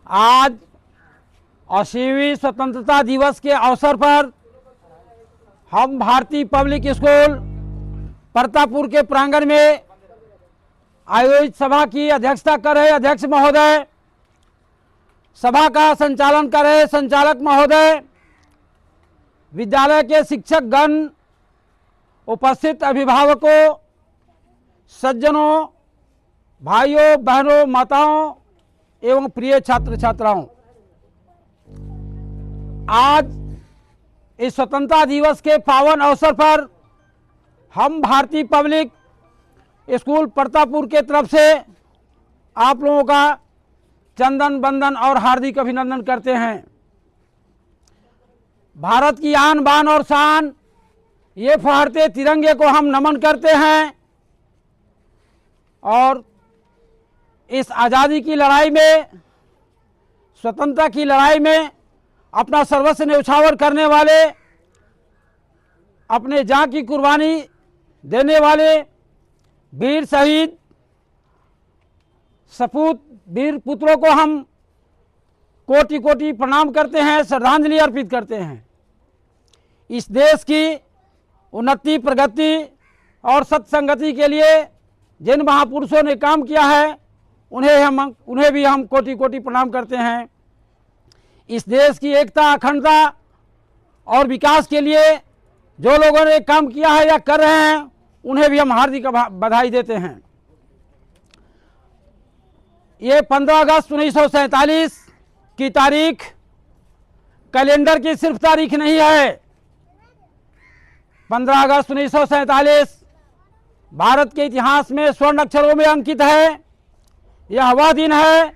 आज 80वीं स्वतंत्रता दिवस के अवसर पर हम भारतीय पब्लिक स्कूल परतापुर के प्रांगण में आयोजित सभा की अध्यक्षता कर रहे अध्यक्ष महोदय, सभा का संचालन कर रहे संचालक महोदय, विद्यालय के शिक्षक गण, उपस्थित अभिभावकों, सज्जनों, भाइयों बहनों, माताओं एवं प्रिय छात्र छात्राओं, आज इस स्वतंत्रता दिवस के पावन अवसर पर हम भारतीय पब्लिक स्कूल परतापुर के तरफ से आप लोगों का चंदन बंदन और हार्दिक अभिनंदन करते हैं। भारत की आन बान और शान, ये फहरते तिरंगे को हम नमन करते हैं और इस आज़ादी की लड़ाई में, स्वतंत्रता की लड़ाई में अपना सर्वस्व न्यौछावर करने वाले, अपने जान की कुर्बानी देने वाले वीर शहीद सपूत वीर पुत्रों को हम कोटि कोटि प्रणाम करते हैं, श्रद्धांजलि अर्पित करते हैं। इस देश की उन्नति, प्रगति और सत्संगति के लिए जिन महापुरुषों ने काम किया है उन्हें भी हम कोटि कोटि प्रणाम करते हैं। इस देश की एकता, अखंडता और विकास के लिए जो लोगों ने काम किया है या कर रहे हैं उन्हें भी हम हार्दिक बधाई देते हैं। ये 15 अगस्त 1947 की तारीख कैलेंडर की सिर्फ तारीख नहीं है। 15 अगस्त 1947 भारत के इतिहास में स्वर्ण अक्षरों में अंकित है। यह वह दिन है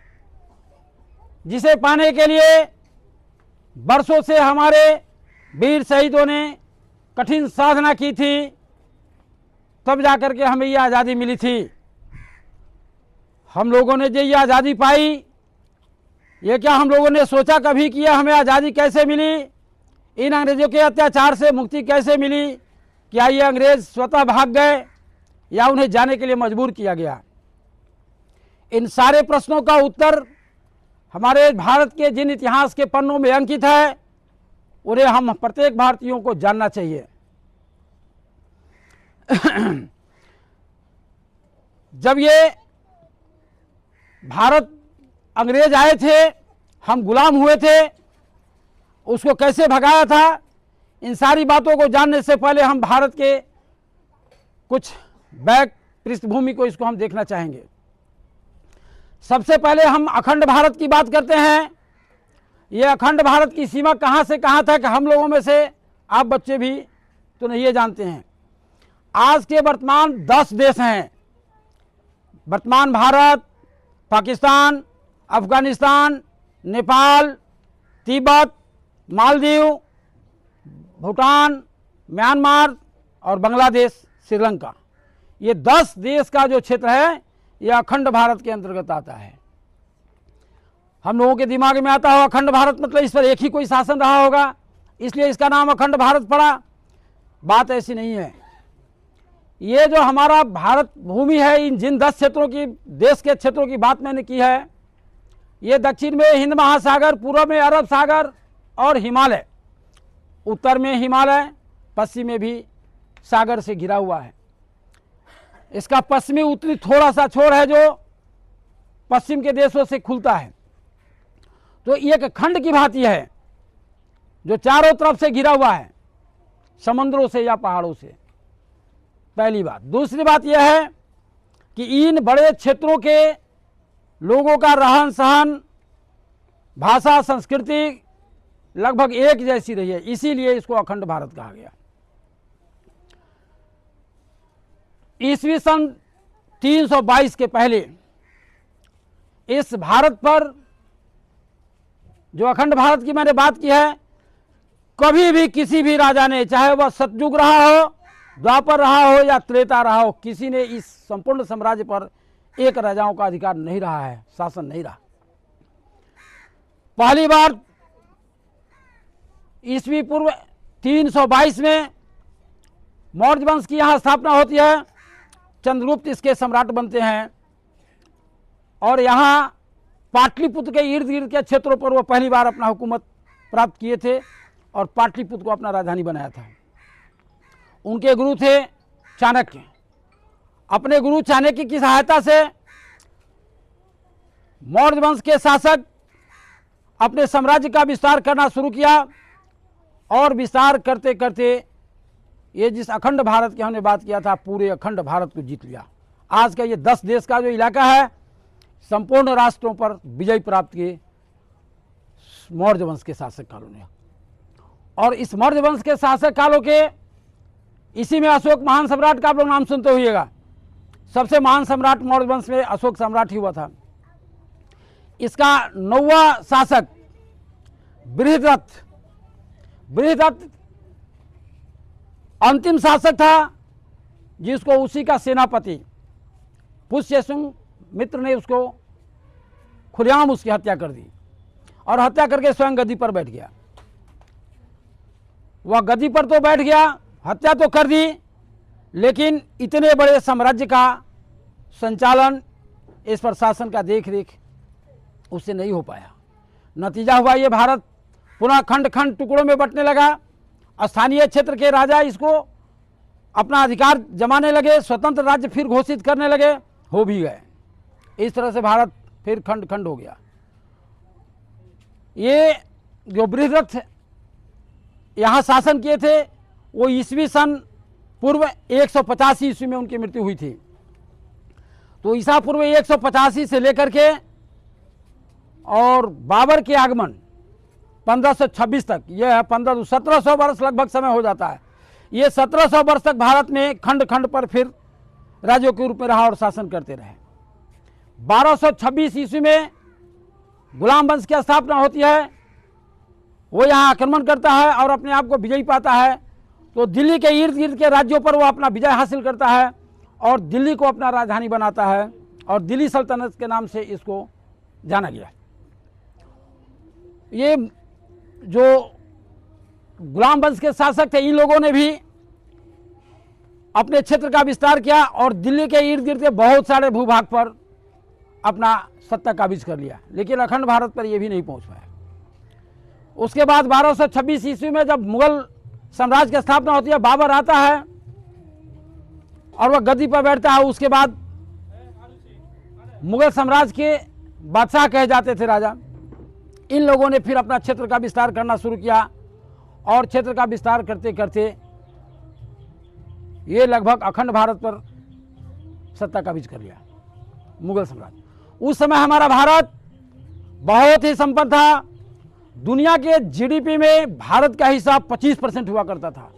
जिसे पाने के लिए वर्षों से हमारे वीर शहीदों ने कठिन साधना की थी, तब जाकर के हमें ये आज़ादी मिली थी। हम लोगों ने जो ये आज़ादी पाई, ये क्या हम लोगों ने सोचा कभी कि हमें आज़ादी कैसे मिली, इन अंग्रेज़ों के अत्याचार से मुक्ति कैसे मिली? क्या ये अंग्रेज़ स्वतः भाग गए या उन्हें जाने के लिए मजबूर किया गया? इन सारे प्रश्नों का उत्तर हमारे भारत के जिन इतिहास के पन्नों में अंकित है, उन्हें हम प्रत्येक भारतीयों को जानना चाहिए। जब ये भारत अंग्रेज आए थे, हम गुलाम हुए थे, उसको कैसे भगाया था, इन सारी बातों को जानने से पहले हम भारत के कुछ बैक पृष्ठभूमि को इसको हम देखना चाहेंगे। सबसे पहले हम अखंड भारत की बात करते हैं। ये अखंड भारत की सीमा कहाँ से कहाँ तक हम लोगों में से आप बच्चे भी तो नहीं ये जानते हैं। आज के वर्तमान 10 देश हैं। वर्तमान भारत, पाकिस्तान, अफगानिस्तान, नेपाल, तिब्बत, मालदीव, भूटान, म्यांमार और बांग्लादेश, श्रीलंका, ये 10 देश का जो क्षेत्र है यह अखंड भारत के अंतर्गत आता है। हम लोगों के दिमाग में आता हो अखंड भारत मतलब इस पर एक ही कोई शासन रहा होगा, इसलिए इसका नाम अखंड भारत पड़ा। बात ऐसी नहीं है। ये जो हमारा भारत भूमि है, इन जिन 10 क्षेत्रों की, देश के क्षेत्रों की बात मैंने की है, ये दक्षिण में हिंद महासागर, पूर्व में अरब सागर और हिमालय, उत्तर में हिमालय, पश्चिम में भी सागर से घिरा हुआ है। इसका पश्चिमी उत्तरी थोड़ा सा छोर है जो पश्चिम के देशों से खुलता है। तो एक खंड की भांति है जो चारों तरफ से घिरा हुआ है, समुद्रों से या पहाड़ों से। पहली बात। दूसरी बात यह है कि इन बड़े क्षेत्रों के लोगों का रहन सहन, भाषा, संस्कृति लगभग एक जैसी रही है, इसीलिए इसको अखंड भारत कहा गया। ईस्वी सन 322 के पहले इस भारत पर, जो अखंड भारत की मैंने बात की है, कभी भी किसी भी राजा ने, चाहे वह सतयुग रहा हो, द्वापर रहा हो या त्रेता रहा हो, किसी ने इस संपूर्ण साम्राज्य पर एक राजाओं का अधिकार नहीं रहा है, शासन नहीं रहा। पहली बार ईस्वी पूर्व 322 में मौर्य वंश की यहाँ स्थापना होती है। चंद्रगुप्त इसके सम्राट बनते हैं और यहाँ पाटलिपुत्र के इर्द गिर्द के क्षेत्रों पर वो पहली बार अपना हुकूमत प्राप्त किए थे और पाटलिपुत्र को अपना राजधानी बनाया था। उनके गुरु थे चाणक्य। अपने गुरु चाणक्य की सहायता से मौर्य वंश के शासक अपने साम्राज्य का विस्तार करना शुरू किया और विस्तार करते करते ये जिस अखंड भारत की हमने बात किया था, पूरे अखंड भारत को जीत लिया। आज का ये 10 देश का जो इलाका है, संपूर्ण राष्ट्रों पर विजय प्राप्त किए मौर्य वंश के शासक कालों ने। और इस मौर्य वंश के शासक कालों के इसी में अशोक महान सम्राट का आप लोग नाम सुनते होइएगा। सबसे महान सम्राट मौर्य वंश में अशोक सम्राट ही हुआ था। इसका 9वां शासक बृहद्रथ अंतिम शासक था, जिसको उसी का सेनापति पुष्यशुंग मित्र ने उसको खुलेआम उसकी हत्या कर दी और हत्या करके स्वयं गद्दी पर बैठ गया। वह गद्दी पर तो बैठ गया, हत्या तो कर दी, लेकिन इतने बड़े साम्राज्य का संचालन, इस पर शासन का देख रेख उससे नहीं हो पाया। नतीजा हुआ ये भारत पुनः खंड खंड टुकड़ों में बंटने लगा। स्थानीय क्षेत्र के राजा इसको अपना अधिकार जमाने लगे, स्वतंत्र राज्य फिर घोषित करने लगे, हो भी गए। इस तरह से भारत फिर खंड खंड हो गया। ये जो बृहद्रथ यहाँ शासन किए थे, वो ईस्वी सन पूर्व 185 ईस्वी में उनकी मृत्यु हुई थी। तो ईसा पूर्व 185 से लेकर के और बाबर के आगमन 1526 तक, यह है 1700 वर्ष लगभग समय हो जाता है। ये 1700 वर्ष तक भारत में खंड खंड पर फिर राज्यों के रूप में रहा और शासन करते रहे। 1226 ईस्वी में गुलाम वंश की स्थापना होती है। वो यहाँ आक्रमण करता है और अपने आप को विजयी पाता है। तो दिल्ली के इर्द गिर्द के राज्यों पर वो अपना विजय हासिल करता है और दिल्ली को अपना राजधानी बनाता है और दिल्ली सल्तनत के नाम से इसको जाना गया। ये जो गुलाम वंश के शासक थे, इन लोगों ने भी अपने क्षेत्र का विस्तार किया और दिल्ली के इर्द गिर्द के बहुत सारे भूभाग पर अपना सत्ता काबिज कर लिया, लेकिन अखंड भारत पर यह भी नहीं पहुंच पाया। उसके बाद 1226 ईस्वी में जब मुगल साम्राज्य की स्थापना होती है, बाबर आता है और वह गद्दी पर बैठता है। उसके बाद मुगल साम्राज्य के बादशाह कहे जाते थे राजा, इन लोगों ने फिर अपना क्षेत्र का विस्तार करना शुरू किया और क्षेत्र का विस्तार करते करते ये लगभग अखंड भारत पर सत्ता काबिज कर लिया मुगल साम्राज्य। उस समय हमारा भारत बहुत ही संपन्न था। दुनिया के जीडीपी में भारत का हिस्सा 25% हुआ करता था।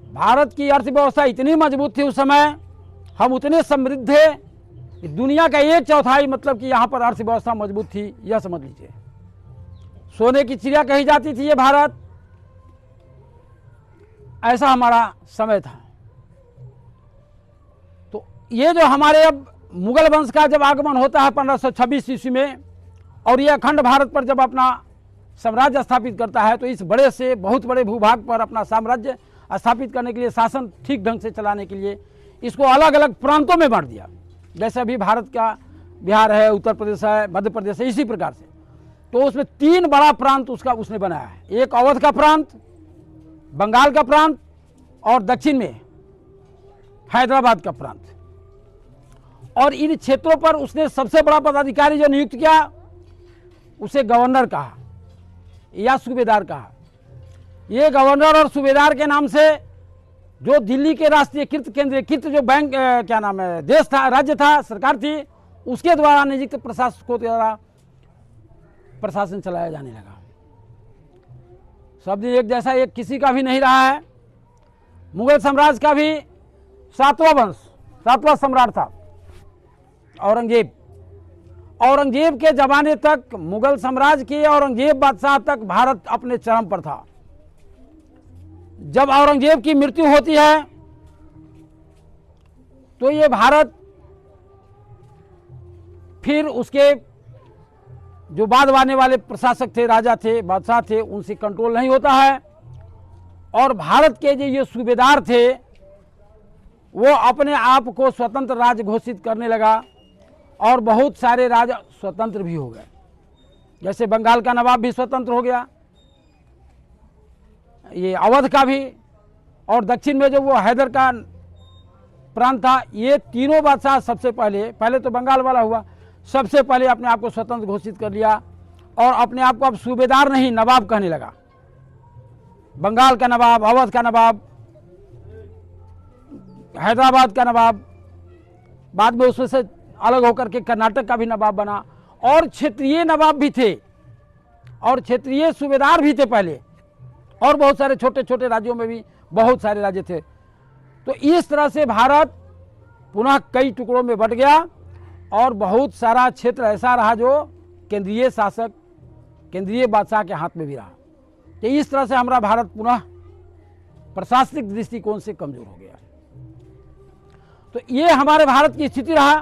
भारत की अर्थव्यवस्था इतनी मजबूत थी उस समय, हम उतने समृद्ध थे कि दुनिया का 1/4 मतलब कि यहाँ पर अर्थव्यवस्था मजबूत थी, यह समझ लीजिए। सोने की चिड़िया कही जाती थी ये भारत। ऐसा हमारा समय था। तो ये जो हमारे अब मुगल वंश का जब आगमन होता है 1526 ईस्वी में और ये अखंड भारत पर जब अपना साम्राज्य स्थापित करता है, तो इस बड़े से बहुत बड़े भूभाग पर अपना साम्राज्य स्थापित करने के लिए, शासन ठीक ढंग से चलाने के लिए इसको अलग अलग प्रांतों में बांट दिया। जैसे अभी भारत का बिहार है, उत्तर प्रदेश है, मध्य प्रदेश है, इसी प्रकार से। तो उसमें 3 बड़ा प्रांत उसने बनाया है। एक अवध का प्रांत, बंगाल का प्रांत और दक्षिण में हैदराबाद का प्रांत। और इन क्षेत्रों पर उसने सबसे बड़ा पदाधिकारी जो नियुक्त किया, उसे गवर्नर कहा या सूबेदार कहा। ये गवर्नर और सूबेदार के नाम से जो दिल्ली के राष्ट्रीयकृत केंद्रीयकृत जो बैंक क्या नाम है देश था, राज्य था, सरकार थी, उसके द्वारा नियुक्त प्रशासकों द्वारा प्रशासन चलाया जाने लगा। सब दिन एक जैसा एक किसी का भी नहीं रहा है। मुगल साम्राज्य का भी 7वां वंश, 7वां सम्राट था औरंगजेब। औरंगजेब के जमाने तक, मुगल साम्राज्य के औरंगजेब बादशाह तक भारत अपने चरम पर था। जब औरंगजेब की मृत्यु होती है तो ये भारत फिर उसके जो बाद आने वाले प्रशासक थे, राजा थे, बादशाह थे, उनसे कंट्रोल नहीं होता है और भारत के जो ये सूबेदार थे वो अपने आप को स्वतंत्र राज्य घोषित करने लगा और बहुत सारे राजा स्वतंत्र भी हो गए। जैसे बंगाल का नवाब भी स्वतंत्र हो गया, ये अवध का भी, और दक्षिण में जो वो हैदर का प्रांत था, ये तीनों बादशाह सबसे पहले तो बंगाल वाला हुआ, सबसे पहले अपने आप को स्वतंत्र घोषित कर लिया और अपने आप को अब सूबेदार नहीं नवाब कहने लगा। बंगाल का नवाब, अवध का नवाब, हैदराबाद का नवाब, बाद में उसमें से अलग होकर के कर्नाटक का भी नवाब बना, और क्षेत्रीय नवाब भी थे और क्षेत्रीय सूबेदार भी थे पहले, और बहुत सारे छोटे छोटे राज्यों में भी बहुत सारे राज्य थे। तो इस तरह से भारत पुनः कई टुकड़ों में बंट गया और बहुत सारा क्षेत्र ऐसा रहा जो केंद्रीय शासक, केंद्रीय बादशाह के हाथ में भी रहा। तो इस तरह से हमारा भारत पुनः प्रशासनिक दृष्टिकोण से कमजोर हो गया। तो ये हमारे भारत की स्थिति रहा।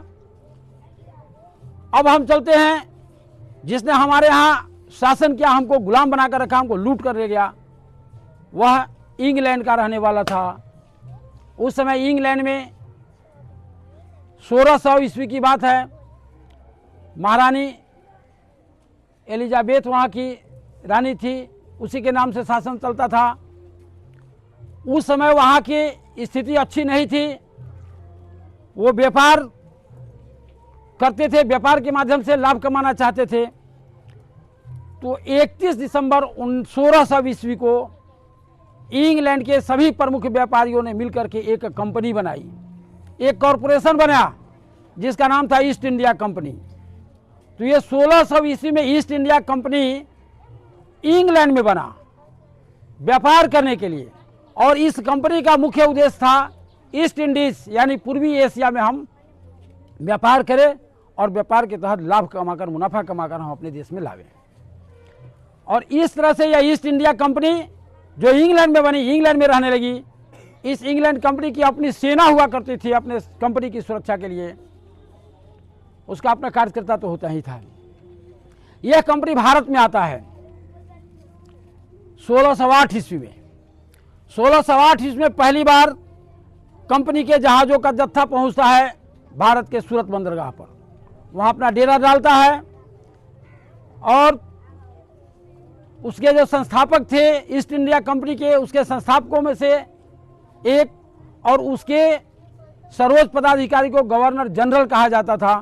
अब हम चलते हैं, जिसने हमारे यहाँ शासन किया, हमको गुलाम बनाकर रखा, हमको लूट कर ले गया, वह इंग्लैंड का रहने वाला था। उस समय इंग्लैंड में 1600 ईस्वी की बात है, महारानी एलिजाबेथ वहाँ की रानी थी, उसी के नाम से शासन चलता था। उस समय वहाँ की स्थिति अच्छी नहीं थी, वो व्यापार करते थे, व्यापार के माध्यम से लाभ कमाना चाहते थे। तो 31 दिसंबर 1600 ईस्वी को इंग्लैंड के सभी प्रमुख व्यापारियों ने मिलकर के एक कंपनी बनाई, एक कॉरपोरेशन बना जिसका नाम था ईस्ट इंडिया कंपनी। तो ये 1600 ईस्वी में ईस्ट इंडिया कंपनी इंग्लैंड में बना व्यापार करने के लिए, और इस कंपनी का मुख्य उद्देश्य था ईस्ट इंडीज यानी पूर्वी एशिया में हम व्यापार करें और व्यापार के तहत लाभ कमाकर, मुनाफा कमाकर हम अपने देश में लावें। और इस तरह से यह ईस्ट इंडिया कंपनी जो इंग्लैंड में बनी, इंग्लैंड में रहने लगी। इस इंग्लैंड कंपनी की अपनी सेना हुआ करती थी अपने कंपनी की सुरक्षा के लिए, उसका अपना कार्यकर्ता तो होता ही था। यह कंपनी भारत में आता है 1608 ईस्वी में। 1608 ईस्वी में पहली बार कंपनी के जहाज़ों का जत्था पहुंचता है भारत के सूरत बंदरगाह पर, वहां अपना डेरा डालता है। और उसके जो संस्थापक थे ईस्ट इंडिया कंपनी के, उसके संस्थापकों में से एक, और उसके सर्वोच्च पदाधिकारी को गवर्नर जनरल कहा जाता था।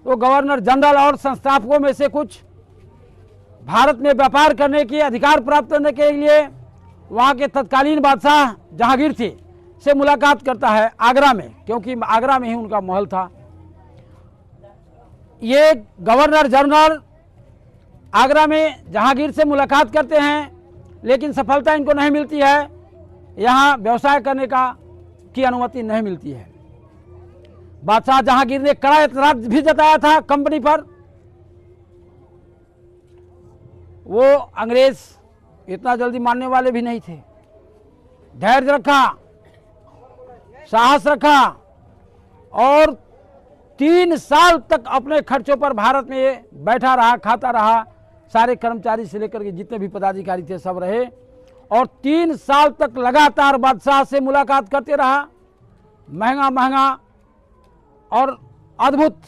तो गवर्नर जनरल और संस्थापकों में से कुछ भारत में व्यापार करने के अधिकार प्राप्त करने के लिए वहाँ के तत्कालीन बादशाह जहांगीर थे से मुलाकात करता है आगरा में, क्योंकि आगरा में ही उनका महल था। ये गवर्नर जनरल आगरा में जहांगीर से मुलाकात करते हैं, लेकिन सफलता इनको नहीं मिलती है, यहाँ व्यवसाय करने की अनुमति नहीं मिलती है। बादशाह जहांगीर ने कड़ा एतराज भी जताया था कंपनी पर। वो अंग्रेज इतना जल्दी मानने वाले भी नहीं थे, धैर्य रखा, साहस रखा, और 3 साल तक अपने खर्चों पर भारत में बैठा रहा, खाता रहा। सारे कर्मचारी से लेकर के जितने भी पदाधिकारी थे सब रहे, और 3 साल तक लगातार बादशाह से मुलाकात करते रहा। महंगा महंगा और अद्भुत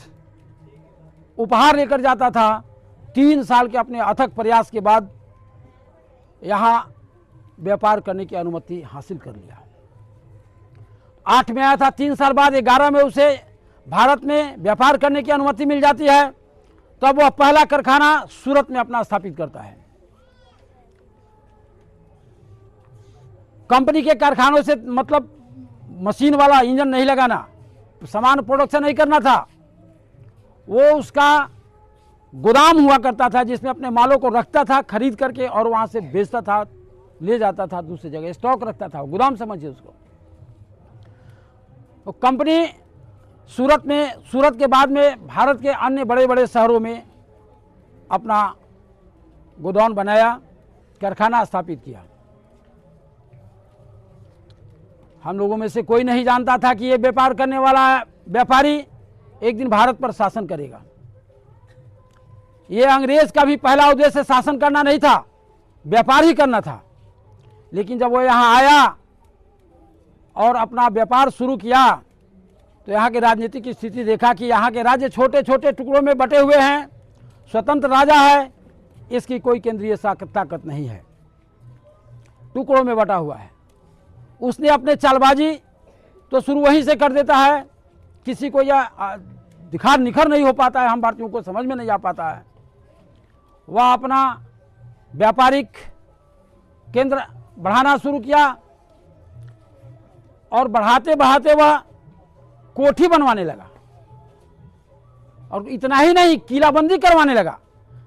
उपहार लेकर जाता था। 3 साल के अपने अथक प्रयास के बाद यहाँ व्यापार करने की अनुमति हासिल कर लिया। 8 में आया था, 3 साल बाद 11 में उसे भारत में व्यापार करने की अनुमति मिल जाती है। तब वह पहला कारखाना सूरत में अपना स्थापित करता है। कंपनी के कारखानों से मतलब मशीन वाला इंजन नहीं लगाना, सामान प्रोडक्शन नहीं करना था, वो उसका गोदाम हुआ करता था जिसमें अपने मालों को रखता था खरीद करके, और वहां से बेचता था, ले जाता था दूसरी जगह, स्टॉक रखता था, गोदाम समझिए उसको। तो कंपनी सूरत के बाद में भारत के अन्य बड़े बड़े शहरों में अपना गोदाम बनाया, कारखाना स्थापित किया। हम लोगों में से कोई नहीं जानता था कि ये व्यापार करने वाला व्यापारी एक दिन भारत पर शासन करेगा। ये अंग्रेज का भी पहला उद्देश्य शासन करना नहीं था, व्यापार ही करना था। लेकिन जब वो यहाँ आया और अपना व्यापार शुरू किया तो यहाँ के राजनीतिक की स्थिति देखा कि यहाँ के राज्य छोटे छोटे टुकड़ों में बटे हुए हैं, स्वतंत्र राजा है, इसकी कोई केंद्रीय ताकत नहीं है, टुकड़ों में बटा हुआ है। उसने अपने चालबाजी तो शुरू वहीं से कर देता है, किसी को यह दिखा निखर नहीं हो पाता है, हम भारतीयों को समझ में नहीं आ पाता है। वह अपना व्यापारिक केंद्र बढ़ाना शुरू किया और बढ़ाते बढ़ाते वह कोठी बनवाने लगा, और इतना ही नहीं, किलाबंदी करवाने लगा।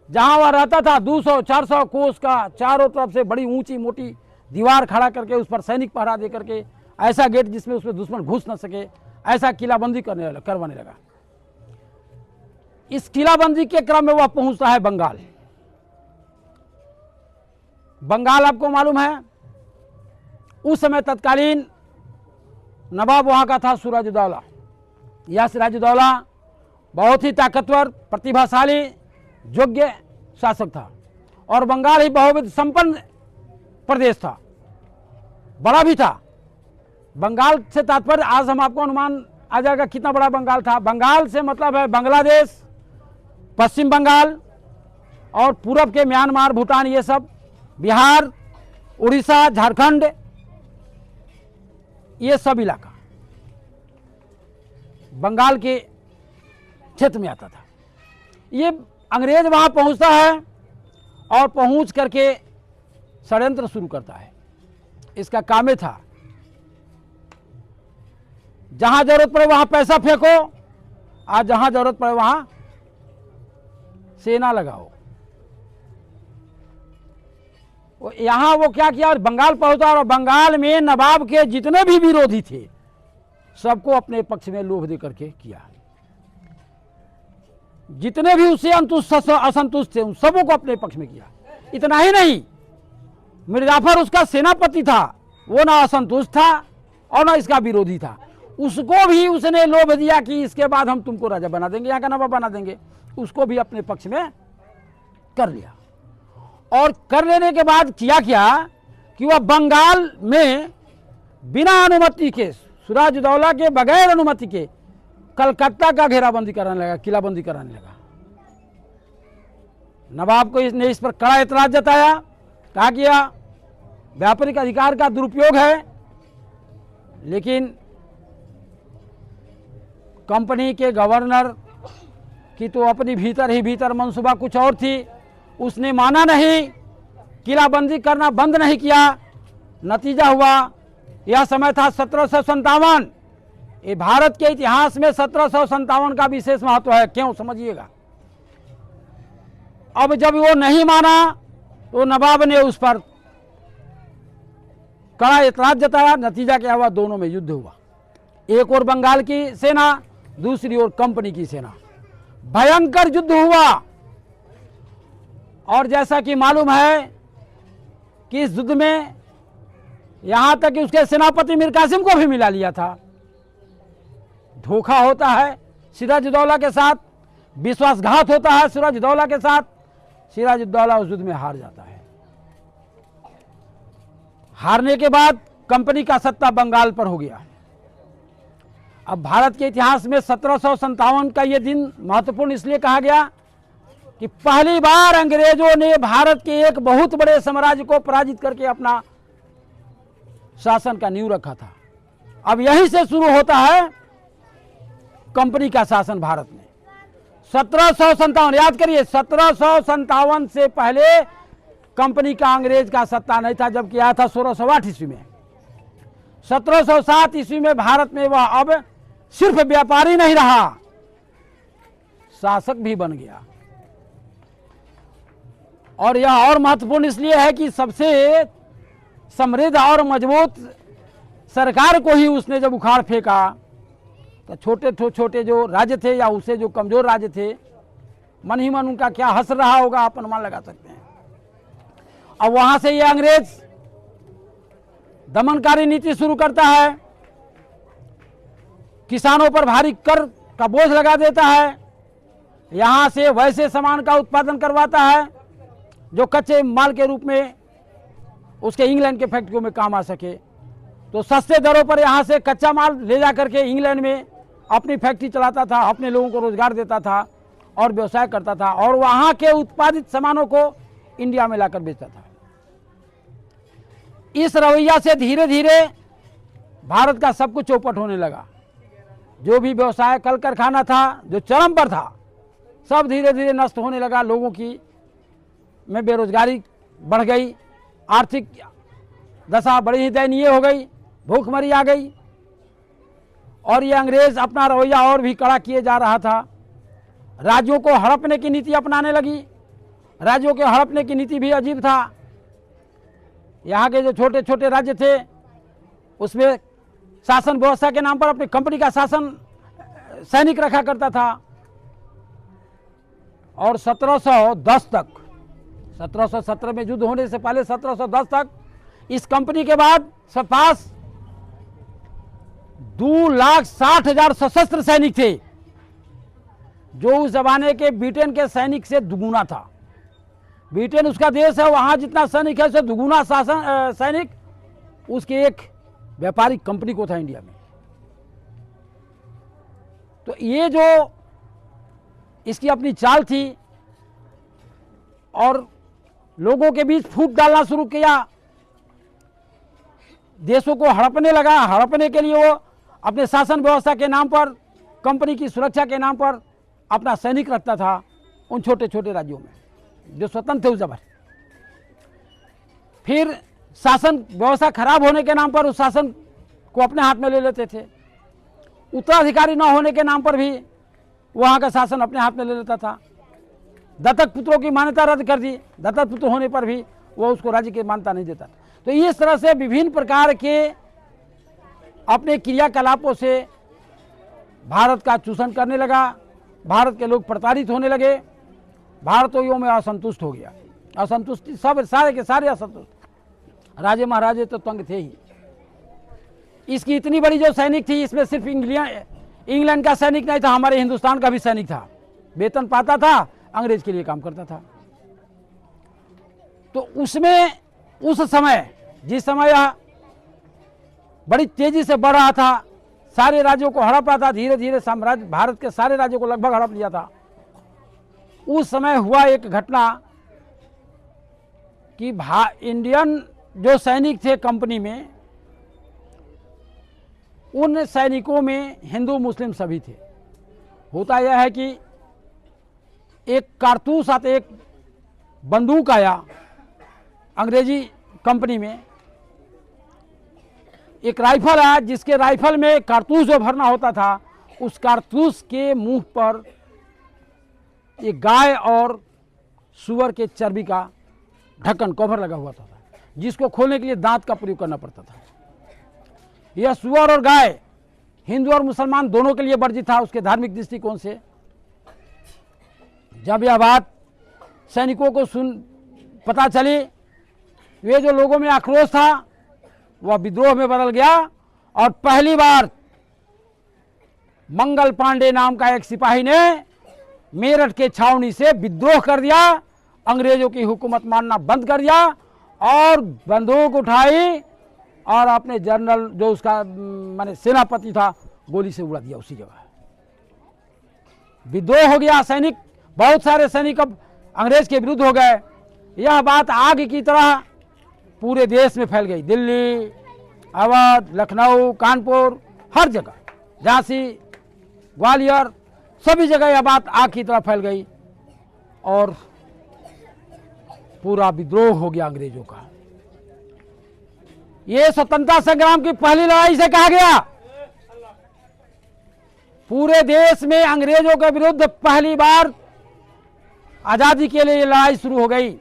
जहां वह रहता था 200-400 कोस का चारों तरफ से बड़ी ऊंची मोटी दीवार खड़ा करके उस पर सैनिक पहरा दे करके, ऐसा गेट जिसमें उसमें दुश्मन घुस न सके, ऐसा किलाबंदी करवाने लगा। इस किलाबंदी के क्रम में वह पहुंचता है बंगाल। बंगाल आपको मालूम है, उस समय तत्कालीन नवाब वहां का था सिराजुद्दौला। यह सिराजुद्दौला बहुत ही ताकतवर, प्रतिभाशाली, योग्य शासक था, और बंगाल ही बहुविध संपन्न प्रदेश था, बड़ा भी था। बंगाल से तात्पर्य आज हम आपको अनुमान आ जाएगा कितना बड़ा बंगाल था। बंगाल से मतलब है बांग्लादेश, पश्चिम बंगाल और पूरब के म्यांमार, भूटान, ये सब, बिहार, उड़ीसा, झारखंड, ये सब इलाका बंगाल के क्षेत्र में आता था। ये अंग्रेज वहां पहुंचता है और पहुंच करके षड्यंत्र शुरू करता है। इसका काम ये था, जहां जरूरत पड़े वहां पैसा फेंको, और जहां जरूरत पड़े वहां सेना लगाओ। यहां वो क्या किया, बंगाल पहुंचा और बंगाल में नवाब के जितने भी विरोधी थे सबको अपने पक्ष में लोभ दे करके किया। जितने भी उससे असंतुष्ट थे उन सबों को अपने पक्ष में किया। इतना ही नहीं, मिर्जाफर उसका सेनापति था, वो ना असंतुष्ट था और ना इसका विरोधी था, उसको भी उसने लोभ दिया कि इसके बाद हम तुमको राजा बना देंगे, यहाँ का नवाब बना देंगे। उसको भी अपने पक्ष में कर लिया, और कर लेने के बाद किया क्या कि वह बंगाल में बिना अनुमति के, सिराजुद्दौला के बगैर अनुमति के कलकत्ता का घेराबंदी कराने लगा, किलाबंदी कराने लगा। नवाब को इसने इस पर कड़ा एतराज जताया, कहा कि यह व्यापारिक अधिकार का दुरुपयोग है। लेकिन कंपनी के गवर्नर की तो अपनी भीतर ही भीतर मनसूबा कुछ और थी, उसने माना नहीं, किलाबंदी करना बंद नहीं किया। नतीजा हुआ, यह समय था 1757। ये भारत के इतिहास में 1757 का विशेष महत्व है, क्यों समझिएगा। अब जब वो नहीं माना तो नवाब ने उस पर कड़ा एतराज जताया। नतीजा क्या हुआ, दोनों में युद्ध हुआ। एक और बंगाल की सेना, दूसरी ओर कंपनी की सेना, भयंकर युद्ध हुआ। और जैसा कि मालूम है कि इस युद्ध में यहां तक कि उसके सेनापति मीर कासिम को भी मिला लिया था। धोखा होता है सिराजुद्दौला के साथ, विश्वासघात होता है सिराजुद्दौला के साथ। सिराजुद्दौला उस युद्ध में हार जाता है। हारने के बाद कंपनी का सत्ता बंगाल पर हो गया। अब भारत के इतिहास में 1757 का यह दिन महत्वपूर्ण इसलिए कहा गया कि पहली बार अंग्रेजों ने भारत के एक बहुत बड़े साम्राज्य को पराजित करके अपना शासन का नींव रखा था। अब यहीं से शुरू होता है कंपनी का शासन भारत में। 1757, याद करिए, 1757 से पहले कंपनी का अंग्रेज का सत्ता नहीं था, जबकि आया था 1608 ईस्वी में। 1707 ईस्वी में भारत में वह अब सिर्फ व्यापारी नहीं रहा, शासक भी बन गया। और यह और महत्वपूर्ण इसलिए है कि सबसे समृद्ध और मजबूत सरकार को ही उसने जब उखाड़ फेंका तो छोटे छोटे जो राज्य थे या उससे जो कमजोर राज्य थे, मन ही मन उनका क्या हंस रहा होगा, आप अनुमान लगा सकते हैं। अब वहां से ये अंग्रेज दमनकारी नीति शुरू करता है, किसानों पर भारी कर का बोझ लगा देता है, यहां से वैसे सामान का उत्पादन करवाता है जो कच्चे माल के रूप में उसके इंग्लैंड के फैक्ट्रियों में काम आ सके। तो सस्ते दरों पर यहां से कच्चा माल ले जा करके इंग्लैंड में अपनी फैक्ट्री चलाता था, अपने लोगों को रोजगार देता था और व्यवसाय करता था और वहाँ के उत्पादित सामानों को इंडिया में लाकर बेचता था। इस रवैया से धीरे धीरे भारत का सब कुछ चौपट होने लगा। जो भी व्यवसाय कल कारखाना था जो चरम पर था, सब धीरे धीरे नष्ट होने लगा। लोगों की में बेरोजगारी बढ़ गई, आर्थिक दशा बड़ी ही दयनीय हो गई, भूखमरी आ गई और ये अंग्रेज अपना रवैया और भी कड़ा किए जा रहा था। राज्यों को हड़पने की नीति अपनाने लगी। राज्यों के हड़पने की नीति भी अजीब था। यहाँ के जो छोटे छोटे राज्य थे उसमें शासन व्यवस्था के नाम पर अपनी कंपनी का शासन सैनिक रखा करता था और 1710 तक, 1717 में युद्ध होने से पहले 1710 तक इस कंपनी के बाद सब पास 2,60,000 सशस्त्र सैनिक थे, जो उस जमाने के ब्रिटेन के सैनिक से दुगुना था। ब्रिटेन उसका देश है, वहां जितना सैनिक है उससे दुगुना सैनिक उसके एक व्यापारिक कंपनी को था इंडिया में। तो ये जो इसकी अपनी चाल थी और लोगों के बीच फूट डालना शुरू किया, देशों को हड़पने लगा। हड़पने के लिए वो अपने शासन व्यवस्था के नाम पर, कंपनी की सुरक्षा के नाम पर अपना सैनिक रखता था उन छोटे छोटे राज्यों में जो स्वतंत्र थे उस समय। फिर शासन व्यवस्था खराब होने के नाम पर उस शासन को अपने हाथ में ले लेते थे। उत्तराधिकारी न होने के नाम पर भी वहाँ का शासन अपने हाथ में ले लेता था। दत्तक पुत्रों की मान्यता रद्द कर दी, दत्तक पुत्र होने पर भी वह उसको राज्य की मान्यता नहीं देता। तो इस तरह से विभिन्न प्रकार के अपने क्रियाकलापों से भारत का चूषण करने लगा। भारत के लोग प्रताड़ित होने लगे। भारतीयों में असंतुष्ट हो गया, असंतुष्टि सब सारे के सारे असंतुष्ट। राजे महाराजे तो तंग थे ही। इसकी इतनी बड़ी जो सैनिक थी, इसमें सिर्फ इंग्लैंड का सैनिक नहीं था, हमारे हिंदुस्तान का भी सैनिक था। वेतन पाता था, अंग्रेज के लिए काम करता था। तो उसमें उस समय जिस समय यह बड़ी तेजी से बढ़ रहा था, सारे राज्यों को हड़प रहा था, धीरे धीरे साम्राज्य भारत के सारे राज्यों को लगभग हड़प लिया था। उस समय हुआ एक घटना कि इंडियन जो सैनिक थे कंपनी में, उन सैनिकों में हिंदू मुस्लिम सभी थे। होता यह है कि एक कारतूस आते, एक बंदूक आया अंग्रेजी कंपनी में, एक राइफल आया जिसके राइफल में कारतूस जो भरना होता था, उस कारतूस के मुंह पर एक गाय और सुअर के चर्बी का ढक्कन कवर लगा हुआ था, जिसको खोलने के लिए दांत का प्रयोग करना पड़ता था। यह सुअर और गाय हिंदू और मुसलमान दोनों के लिए वर्जित था उसके धार्मिक दृष्टिकोण से। जब यह बात सैनिकों को पता चली, वे जो लोगों में आक्रोश था वह विद्रोह में बदल गया और पहली बार मंगल पांडे नाम का एक सिपाही ने मेरठ के छावनी से विद्रोह कर दिया, अंग्रेजों की हुकूमत मानना बंद कर दिया और बंदूक उठाई और अपने जनरल जो उसका माने सेनापति था, गोली से उड़ा दिया उसी जगह। विद्रोह हो गया। सैनिक, बहुत सारे सैनिक अब अंग्रेज के विरुद्ध हो गए। यह बात आग की तरह पूरे देश में फैल गई। दिल्ली, अवध, लखनऊ, कानपुर, हर जगह, झांसी, ग्वालियर, सभी जगह यह बात आग की तरह फैल गई और पूरा विद्रोह हो गया अंग्रेजों का। यह स्वतंत्रता संग्राम की पहली लड़ाई से कहा गया। पूरे देश में अंग्रेजों के विरुद्ध पहली बार आजादी के लिए लड़ाई शुरू हो गई।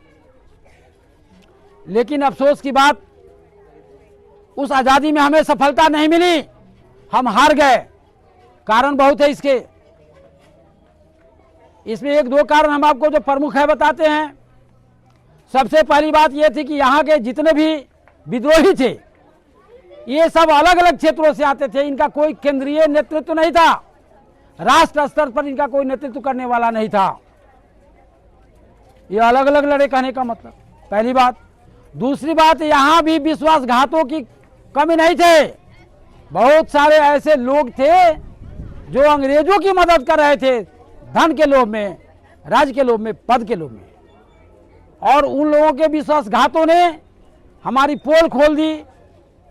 लेकिन अफसोस की बात, उस आजादी में हमें सफलता नहीं मिली, हम हार गए। कारण बहुत है इसके। इसमें एक दो कारण हम आपको जो प्रमुख है बताते हैं। सबसे पहली बात यह थी कि यहाँ के जितने भी विद्रोही थे, ये सब अलग अलग क्षेत्रों से आते थे। इनका कोई केंद्रीय नेतृत्व नहीं था, राष्ट्र स्तर पर इनका कोई नेतृत्व करने वाला नहीं था। ये अलग अलग लड़े कहने का मतलब पहली बात। दूसरी बात, यहां भी विश्वासघातों की कमी नहीं थे। बहुत सारे ऐसे लोग थे जो अंग्रेजों की मदद कर रहे थे धन के लोभ में, राज्य के लोभ में, पद के लोभ में, और उन लोगों के विश्वासघातों ने हमारी पोल खोल दी,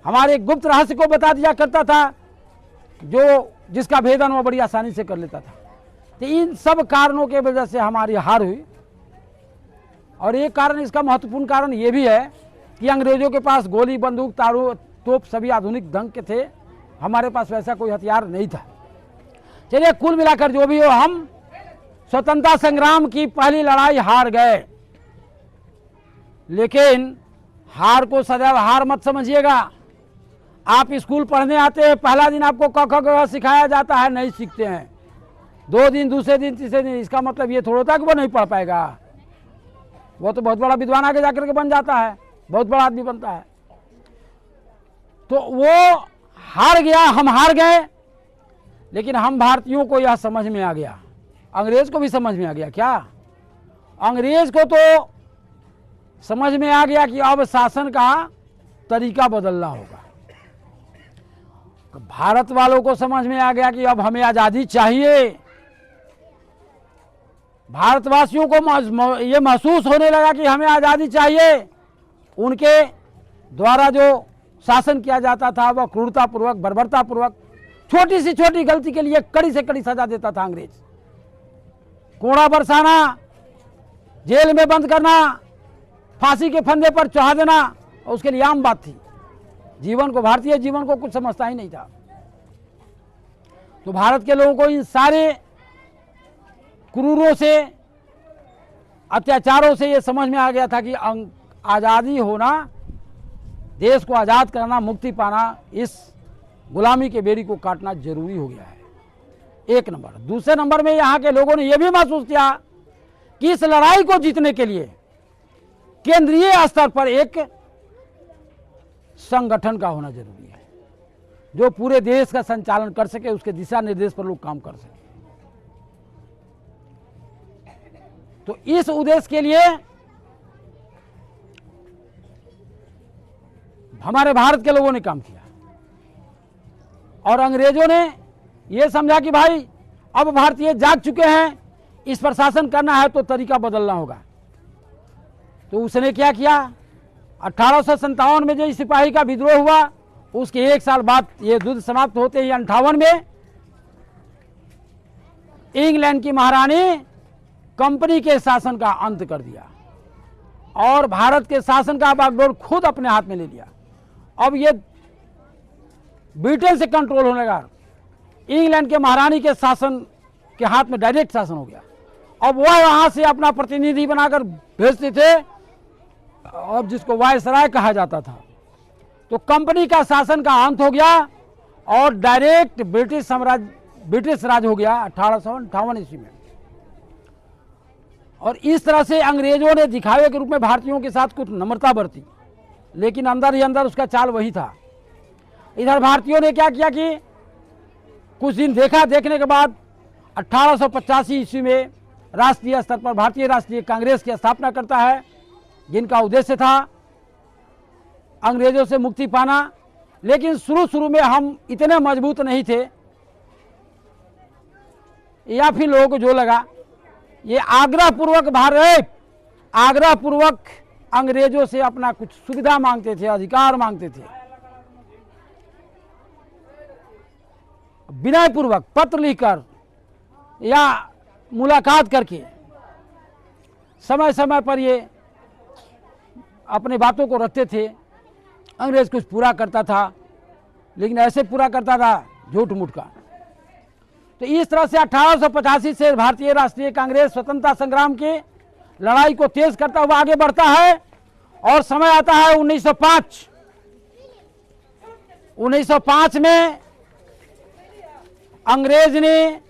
हमारे गुप्त रहस्य को बता दिया करता था, जो जिसका भेदन वो बड़ी आसानी से कर लेता था। तो इन सब कारणों के वजह से हमारी हार हुई। और एक कारण, इसका महत्वपूर्ण कारण ये भी है कि अंग्रेजों के पास गोली, बंदूक, तारू, तोप सभी आधुनिक ढंग के थे, हमारे पास वैसा कोई हथियार नहीं था। चलिए, कुल मिलाकर जो भी हो, हम स्वतंत्रता संग्राम की पहली लड़ाई हार गए। लेकिन हार को सदैव हार मत समझिएगा। आप स्कूल पढ़ने आते हैं, पहला दिन आपको क ख ग सिखाया जाता है, नहीं सीखते हैं। 2 दिन, दूसरे दिन, तीसरे दिन, इसका मतलब ये थोड़ा था कि वो नहीं पढ़ पाएगा। वो तो बहुत बड़ा विद्वान आगे जाकर के बन जाता है, बहुत बड़ा आदमी बनता है। तो वो हार गया, हम हार गए। लेकिन हम भारतीयों को यह समझ में आ गया, अंग्रेज को भी समझ में आ गया। क्या? अंग्रेज को तो समझ में आ गया कि अब शासन का तरीका बदलना होगा। भारत वालों को समझ में आ गया कि अब हमें आज़ादी चाहिए। भारतवासियों को ये महसूस होने लगा कि हमें आज़ादी चाहिए। उनके द्वारा जो शासन किया जाता था वह क्रूरतापूर्वक, बर्बरतापूर्वक, छोटी सी छोटी गलती के लिए कड़ी से कड़ी सजा देता था अंग्रेज। कोड़ा बरसाना, जेल में बंद करना, फांसी के फंदे पर चढ़ा देना, और उसके लिए आम बात थी। जीवन को, भारतीय जीवन को कुछ समझता ही नहीं था। तो भारत के लोगों को इन सारे क्रूरों से, अत्याचारों से ये समझ में आ गया था कि आज़ादी होना, देश को आज़ाद करना, मुक्ति पाना, इस गुलामी के बेड़ी को काटना जरूरी हो गया है। एक नंबर। दूसरे नंबर में यहाँ के लोगों ने यह भी महसूस किया कि इस लड़ाई को जीतने के लिए केंद्रीय स्तर पर एक संगठन का होना जरूरी है, जो पूरे देश का संचालन कर सके, उसके दिशा निर्देश पर लोग काम कर सके। तो इस उद्देश्य के लिए हमारे भारत के लोगों ने काम किया, और अंग्रेजों ने यह समझा कि भाई अब भारतीय जाग चुके हैं, इस पर शासन करना है तो तरीका बदलना होगा। तो उसने क्या किया? 1857 में जो सिपाही का विद्रोह हुआ, उसके 1 साल बाद ये युद्ध समाप्त होते ही 58 में इंग्लैंड की महारानी कंपनी के शासन का अंत कर दिया और भारत के शासन का बागडोर खुद अपने हाथ में ले लिया। अब ये ब्रिटेन से कंट्रोल होने लगा, इंग्लैंड के महारानी के शासन के हाथ में डायरेक्ट शासन हो गया। अब वह वहां से अपना प्रतिनिधि बनाकर भेजते थे, अब जिसको वायसराय कहा जाता था। तो कंपनी का शासन का अंत हो गया और डायरेक्ट ब्रिटिश राज हो गया 1858 ईस्वी में। और इस तरह से अंग्रेजों ने दिखावे के रूप में भारतीयों के साथ कुछ नम्रता बरती, लेकिन अंदर ही अंदर उसका चाल वही था। इधर भारतीयों ने क्या किया कि कुछ दिन देखा, देखने के बाद 1885 ईस्वी में राष्ट्रीय स्तर पर भारतीय राष्ट्रीय कांग्रेस की स्थापना करता है, जिनका उद्देश्य था अंग्रेजों से मुक्ति पाना। लेकिन शुरू में हम इतने मजबूत नहीं थे, या फिर लोगों को जो लगा ये आग्रह पूर्वक अंग्रेजों से अपना कुछ सुविधा मांगते थे, अधिकार मांगते थे। विनय पूर्वक पत्र लिखकर या मुलाकात करके समय समय पर ये अपने बातों को रखते थे। अंग्रेज कुछ पूरा करता था, लेकिन ऐसे पूरा करता था झूठ मूठ का। तो इस तरह से 1885 से भारतीय राष्ट्रीय कांग्रेस स्वतंत्रता संग्राम की लड़ाई को तेज करता हुआ आगे बढ़ता है और समय आता है 1905। 1905 में अंग्रेज ने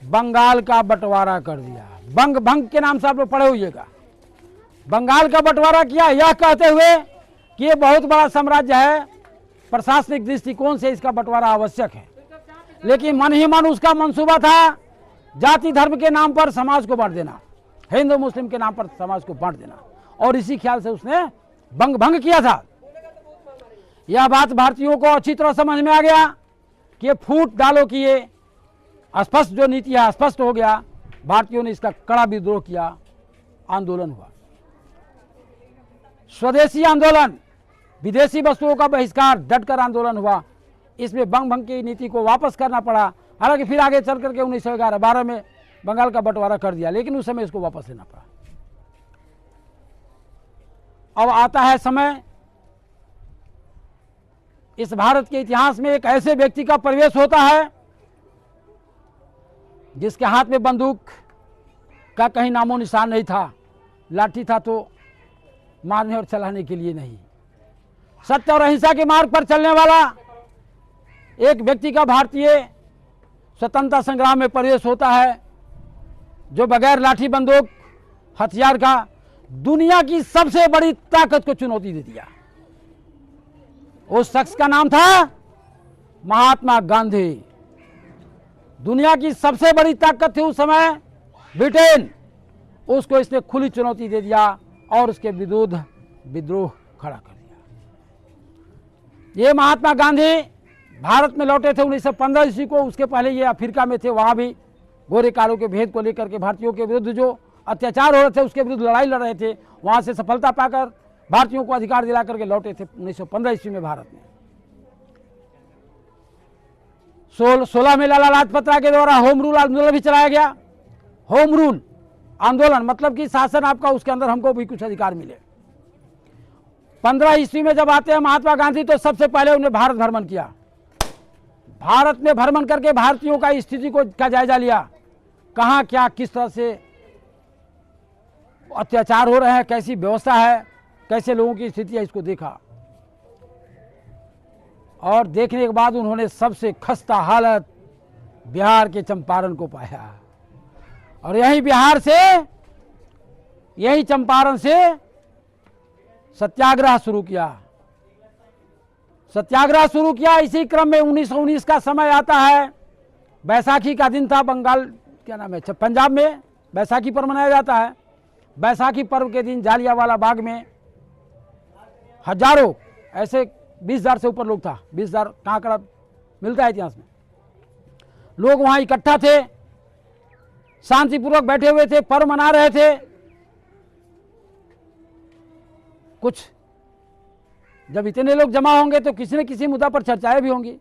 बंगाल का बंटवारा कर दिया। भंग के नाम से आप लोग पढ़े होइएगा। बंगाल का बंटवारा किया, यह कहते हुए कि ये बहुत बड़ा साम्राज्य है, प्रशासनिक दृष्टिकोण से इसका बंटवारा आवश्यक है। लेकिन मन ही मन उसका मंसूबा था जाति धर्म के नाम पर समाज को बांट देना, हिंदू मुस्लिम के नाम पर समाज को बांट देना, और इसी ख्याल से उसने भंग किया था। यह बात भारतीयों को अच्छी तरह समझ में आ गया कि फूट डालो कि ये स्पष्ट जो नीति है स्पष्ट हो गया। भारतीयों ने इसका कड़ा विद्रोह किया, आंदोलन हुआ। स्वदेशी आंदोलन, विदेशी वस्तुओं का बहिष्कार, डटकर आंदोलन हुआ। इसमें बंग भंग की नीति को वापस करना पड़ा। हालांकि फिर आगे चल करके 1911-12 में बंगाल का बंटवारा कर दिया, लेकिन उस समय इसको वापस लेना पड़ा। अब आता है समय, इस भारत के इतिहास में एक ऐसे व्यक्ति का प्रवेश होता है जिसके हाथ में बंदूक का कहीं नामो निशान नहीं था, लाठी था तो मारने और चलाने के लिए नहीं, सत्य और अहिंसा के मार्ग पर चलने वाला एक व्यक्ति का भारतीय स्वतंत्रता संग्राम में प्रवेश होता है, जो बगैर लाठी बंदूक हथियार का दुनिया की सबसे बड़ी ताकत को चुनौती दे दिया। उस शख्स का नाम था महात्मा गांधी। दुनिया की सबसे बड़ी ताकत थी उस समय ब्रिटेन, उसको इसने खुली चुनौती दे दिया और उसके विरुद्ध विद्रोह खड़ा कर दिया। ये महात्मा गांधी भारत में लौटे थे 1915 ईस्वी को। उसके पहले ये अफ्रीका में थे, वहां भी गोरे कालों के भेद को लेकर के भारतीयों के विरुद्ध जो अत्याचार हो रहे थे उसके विरुद्ध लड़ाई लड़ रहे थे। वहां से सफलता पाकर भारतीयों को अधिकार दिला करके लौटे थे 1915 ईस्वी में भारत में। 16 में लाला लाजपत राय के द्वारा होम रूल आंदोलन भी चलाया गया। होम रूल आंदोलन मतलब कि शासन आपका, उसके अंदर हमको भी कुछ अधिकार मिले। 15 ईस्वी में जब आते हैं महात्मा गांधी तो सबसे पहले उन्हें भारत भ्रमण किया। भारत में भ्रमण करके भारतीयों का स्थिति का जायजा लिया, कहाँ क्या किस तरह से अत्याचार हो रहे हैं, कैसी व्यवस्था है, कैसे लोगों की स्थिति है, इसको देखा। और देखने के बाद उन्होंने सबसे खस्ता हालत बिहार के चंपारण को पाया। और यही बिहार से, यही चंपारण से सत्याग्रह शुरू किया। सत्याग्रह शुरू किया। इसी क्रम में 1919 का समय आता है। बैसाखी का दिन था। बंगाल क्या नाम है, पंजाब में बैसाखी पर्व मनाया जाता है। बैसाखी पर्व के दिन जालियांवाला बाग में हजारों, ऐसे 20,000 से ऊपर लोग था। 20,000 का आंकड़ा मिलता है इतिहास में। लोग वहां इकट्ठा थे, शांतिपूर्वक बैठे हुए थे, पर्व मना रहे थे। कुछ जब इतने लोग जमा होंगे तो किसी न किसी मुद्दा पर चर्चाएं भी होंगी।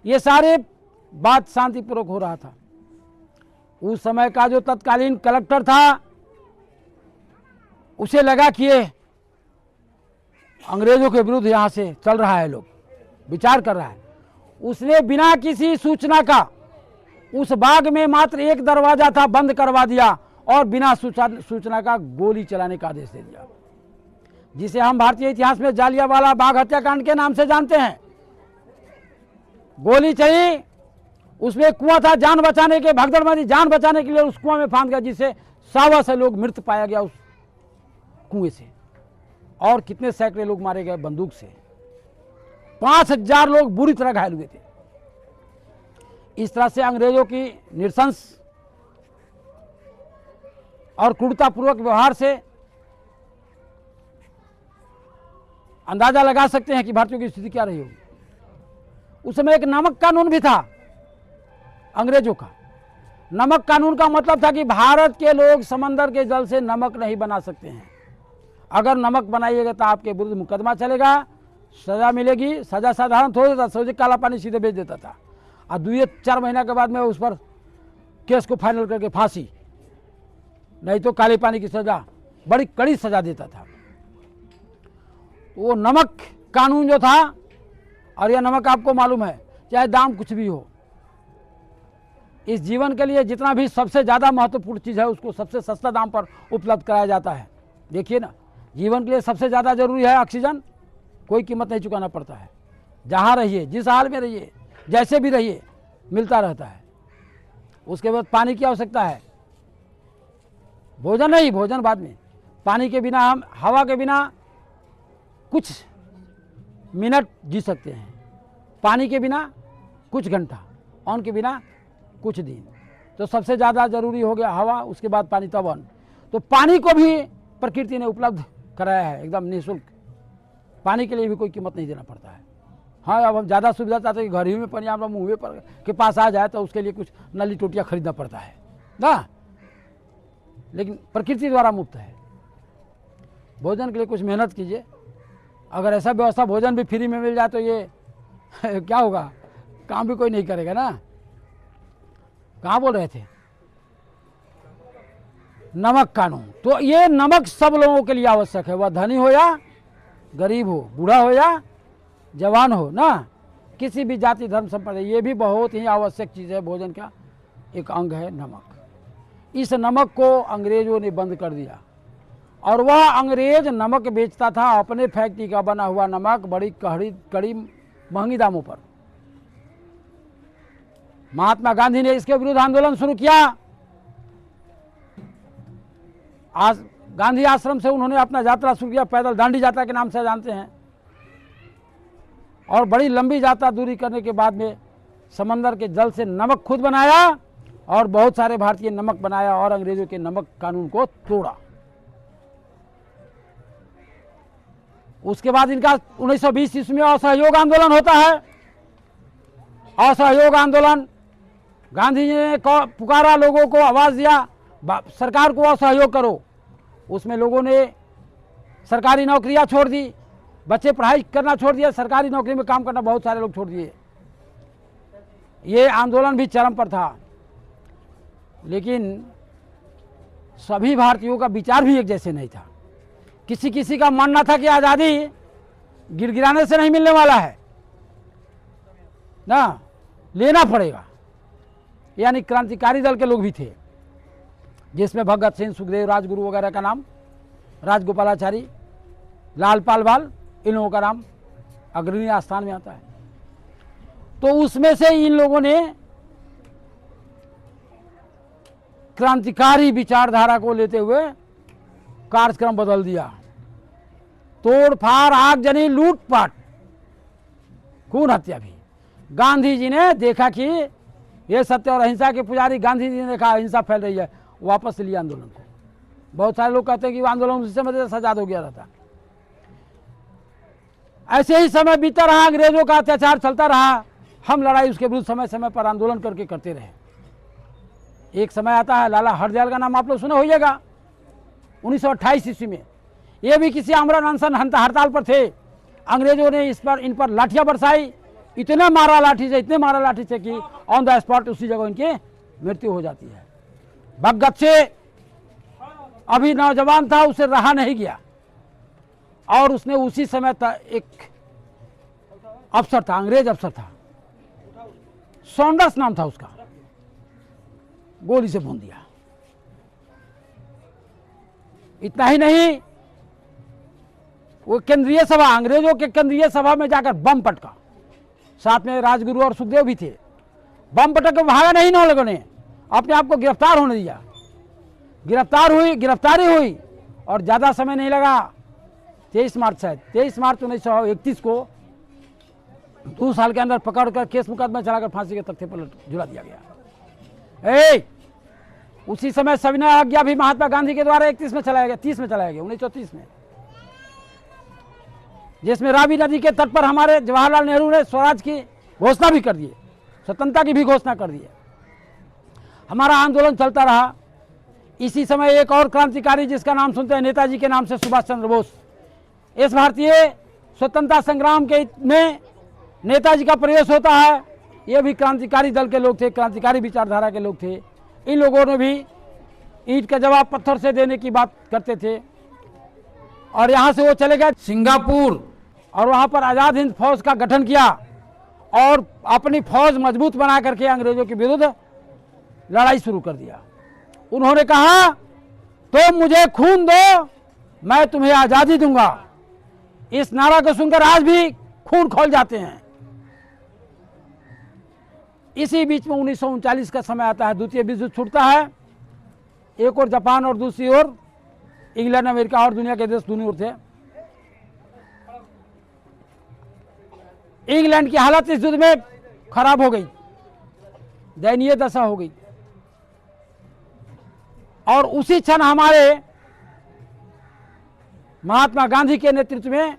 ये सारे बात शांतिपूर्वक हो रहा था। उस समय का जो तत्कालीन कलेक्टर था उसे लगा कि ये अंग्रेजों के विरुद्ध यहां से चल रहा है, लोग विचार कर रहा है। उसने बिना किसी सूचना का, उस बाग में मात्र एक दरवाजा था, बंद करवा दिया और बिना सूचना का गोली चलाने का आदेश दे दिया, जिसे हम भारतीय इतिहास में जालियांवाला बाग हत्याकांड के नाम से जानते हैं। गोली चली, उसमें कुआं था, जान बचाने के, भगदड़ मची, जान बचाने के लिए उस कुआं में फांद गया, जिससे 100 लोग मृत पाया गया उस कुएं से। और कितने सैकड़े लोग मारे गए बंदूक से। 5,000 लोग बुरी तरह घायल हुए थे। इस तरह से अंग्रेजों की नृशंस और क्रूरतापूर्वक व्यवहार से अंदाजा लगा सकते हैं कि भारतीयों की स्थिति क्या रही होगी। उस समय एक नमक कानून भी था अंग्रेजों का। नमक कानून का मतलब था कि भारत के लोग समंदर के जल से नमक नहीं बना सकते हैं। अगर नमक बनाइएगा तो आपके विरुद्ध मुकदमा चलेगा, सजा मिलेगी। सजा साधारण थोड़ा था, सोचे काला पानी सीधे भेज देता था और 2-4 महीना के बाद में उस पर केस को फाइनल करके फांसी, नहीं तो काले पानी की सजा, बड़ी कड़ी सजा देता था। वो नमक कानून जो था, और यह नमक आपको मालूम है चाहे दाम कुछ भी हो, इस जीवन के लिए जितना भी सबसे ज़्यादा महत्वपूर्ण चीज़ है उसको सबसे सस्ता दाम पर उपलब्ध कराया जाता है। देखिए ना, जीवन के लिए सबसे ज़्यादा जरूरी है ऑक्सीजन, कोई कीमत नहीं चुकाना पड़ता है। जहाँ रहिए, जिस हाल में रहिए, जैसे भी रहिए, मिलता रहता है। उसके बाद पानी की आवश्यकता है, भोजन नहीं, भोजन बाद में। पानी के बिना हम, हवा के बिना कुछ मिनट जी सकते हैं, पानी के बिना कुछ घंटा, अन्न के बिना कुछ दिन। तो सबसे ज़्यादा जरूरी हो गया हवा, उसके बाद पानी, तब अन्न। तो पानी को भी प्रकृति ने उपलब्ध कराया है एकदम निःशुल्क। पानी के लिए भी कोई कीमत नहीं देना पड़ता है। हाँ, अब हम ज़्यादा सुविधा चाहते हैं कि घर ही में पानी हमारा मुँह पर के पास आ जाए, तो उसके लिए कुछ नली टोटियाँ खरीदना पड़ता है ना, लेकिन प्रकृति द्वारा मुफ्त है। भोजन के लिए कुछ मेहनत कीजिए। अगर ऐसा व्यवस्था भोजन भी फ्री में मिल जाए तो ये क्या होगा, काम भी कोई नहीं करेगा ना। कहाँ बोल रहे थे? नमक कानून। तो ये नमक सब लोगों के लिए आवश्यक है, वह धनी हो या गरीब हो, बूढ़ा हो या जवान हो ना, किसी भी जाति धर्म संप्रदाय, ये भी बहुत ही आवश्यक चीज़ है। भोजन का एक अंग है नमक। इस नमक को अंग्रेजों ने बंद कर दिया और वह अंग्रेज नमक बेचता था, अपने फैक्ट्री का बना हुआ नमक बड़ी कड़ी महंगी दामों पर। महात्मा गांधी ने इसके विरुद्ध आंदोलन शुरू किया। आज गांधी आश्रम से उन्होंने अपना यात्रा शुरू किया, पैदल दांडी यात्रा के नाम से जानते हैं। और बड़ी लंबी यात्रा दूरी करने के बाद में समंदर के जल से नमक खुद बनाया और बहुत सारे भारतीय नमक बनाया और अंग्रेजों के नमक कानून को तोड़ा। उसके बाद इनका 1920 ईस्वी में असहयोग आंदोलन होता है। असहयोग आंदोलन, गांधी जी ने पुकारा, लोगों को आवाज दिया, सरकार को असहयोग करो। उसमें लोगों ने सरकारी नौकरियां छोड़ दी, बच्चे पढ़ाई करना छोड़ दिया, सरकारी नौकरी में काम करना बहुत सारे लोग छोड़ दिए। ये आंदोलन भी चरम पर था, लेकिन सभी भारतीयों का विचार भी एक जैसे नहीं था। किसी किसी का मानना था कि आज़ादी गिरगिराने से नहीं मिलने वाला है ना, लेना पड़ेगा। यानी क्रांतिकारी दल के लोग भी थे, जिसमें भगत सिंह, सुखदेव, राजगुरु वगैरह का नाम, राजगोपालाचारी, लाल पालवाल, इन लोगों का नाम अग्रणी स्थान में आता है। तो उसमें से इन लोगों ने क्रांतिकारी विचारधारा को लेते हुए कार्यक्रम बदल दिया। तोड़ फाड़, आगजनी, लूटपाट, खून हत्या भी। गांधी जी ने देखा कि ये सत्य और अहिंसा के पुजारी, गांधी जी ने देखा अहिंसा फैल रही है, वापस लिया आंदोलन को। बहुत सारे लोग कहते हैं कि वो आंदोलन उसी समय से आजाद हो गया रहता। ऐसे ही समय बीता रहा, अंग्रेजों का अत्याचार चलता रहा, हम लड़ाई उसके विरुद्ध समय समय पर आंदोलन करके करते रहे। एक समय आता है, लाला हरदयाल का नाम आप लोग सुने होइएगा, 1928 ईस्वी में। ये भी किसी आमरण अनशन हड़ताल पर थे। अंग्रेजों ने इन पर लाठियां बरसाई, इतना मारा लाठी से, इतने मारा लाठी से कि ऑन द स्पॉट उसी जगह इनकी मृत्यु हो जाती है। भगत से अभी नौजवान था, उसे रहा नहीं गया और उसने उसी समय एक अफसर था, अंग्रेज अफसर था, सॉन्डर्स नाम था उसका, गोली से भून दिया। इतना ही नहीं, वो केंद्रीय सभा, अंग्रेजों के केंद्रीय सभा में जाकर बम पटका। साथ में राजगुरु और सुखदेव भी थे। बम पटक के भागा नहीं, इन लोगों ने अपने आप को गिरफ्तार होने दिया। गिरफ्तारी हुई और ज्यादा समय नहीं लगा। 23 मार्च 1931 को 2 साल के अंदर पकड़कर केस मुकदमा चलाकर फांसी के तख्ते पर झुला दिया गया। उसी समय सविनय आज्ञा भी महात्मा गांधी के द्वारा 30 में चलाया गया 1930 में, जिसमें रावी नदी के तट पर हमारे जवाहरलाल नेहरू ने स्वराज की घोषणा भी कर दी, स्वतंत्रता की भी घोषणा कर दी। हमारा आंदोलन चलता रहा। इसी समय एक और क्रांतिकारी जिसका नाम सुनते हैं, नेताजी के नाम से सुभाष चंद्र बोस। इस भारतीय स्वतंत्रता संग्राम के में नेताजी का प्रवेश होता है। ये भी क्रांतिकारी दल के लोग थे, क्रांतिकारी विचारधारा के लोग थे। इन लोगों ने भी ईंट का जवाब पत्थर से देने की बात करते थे। और यहाँ से वो चले गए सिंगापुर और वहाँ पर आज़ाद हिंद फौज का गठन किया और अपनी फौज मजबूत बना करके अंग्रेजों के विरुद्ध लड़ाई शुरू कर दिया। उन्होंने कहा, तुम मुझे खून दो, मैं तुम्हें आज़ादी दूंगा। इस नारा को सुनकर आज भी खून खौल जाते हैं। इसी बीच में 1939 का समय आता है, द्वितीय विश्व युद्ध छूटता है। एक और जापान और दूसरी ओर इंग्लैंड, अमेरिका और दुनिया के देश दोनों ओर थे। इंग्लैंड की हालत इस युद्ध में खराब हो गई, दयनीय दशा हो गई। और उसी क्षण हमारे महात्मा गांधी के नेतृत्व में